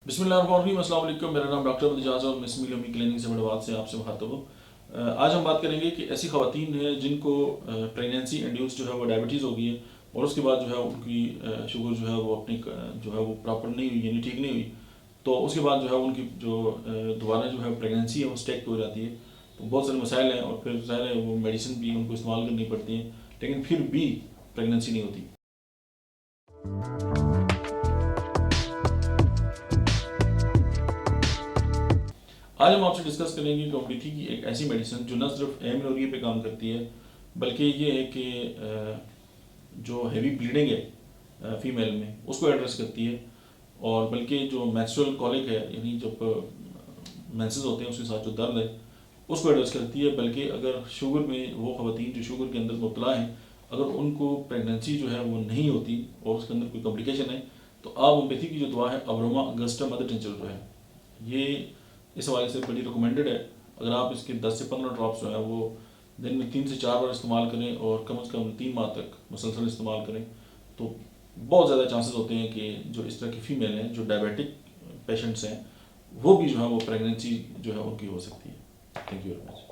बिस्मिल्लाहिर्रहमानिर्रहीम, अस्सलाम वालेकुम। मेरा नाम डॉक्टर इजाज़ और मैं मिसमिल अमी क्लिनिक से बड़वाद से आपसे मुखातब हूँ। आज हम बात करेंगे कि ऐसी ख़वातीन हैं जिनको प्रेगनेंसी इंड्यूस जो है वो डायबिटीज़ हो गई है और उसके बाद जो है उनकी शुगर जो है वो अपनी जो है वो प्रॉपर नहीं हुई, यानी ठीक नहीं हुई। तो उसके बाद जो है उनकी जो दोबारा जो है प्रेगनेंसी है वो स्टेक हो जाती है। तो बहुत सारे मसाइल हैं और फिर ज़ाहिर है वो मेडिसिन भी उनको इस्तेमाल करनी पड़ती हैं, लेकिन फिर भी प्रेगनेंसी नहीं होती। आज हम आपसे डिस्कस करेंगे कि होम्योपैथी की एक ऐसी मेडिसिन जो न सिर्फ एमिनोरिया पे काम करती है, बल्कि ये है कि जो हैवी ब्लीडिंग है फीमेल में उसको एड्रेस करती है, और बल्कि जो मेंस्ट्रुअल कॉलिक है यानी जब मेंसेस होते हैं उसके साथ जो दर्द है उसको एड्रेस करती है। बल्कि अगर शुगर में वो ख़वातीन जो शुगर के अंदर मुब्तला हैं, अगर उनको प्रेगनेंसी जो है वो नहीं होती और उसके अंदर कोई कॉम्प्लिकेशन है, तो आप होम्योपैथी की जो दवा है अवरोमा अगस्टा मदर टिंचर जो है ये इस हवाले से बड़ी रिकमेंडेड है। अगर आप इसके 10 से 15 ड्रॉप्स जो है वो दिन में 3 से 4 बार इस्तेमाल करें और कम से कम 3 माह तक मुसलसल इस्तेमाल करें, तो बहुत ज़्यादा चांसेस होते हैं कि जो इस तरह की फ़ीमेल हैं, जो डायबिटिक पेशेंट्स हैं, वो भी जो है वो प्रेगनेंसी जो है उनकी हो सकती है। Thank you very much.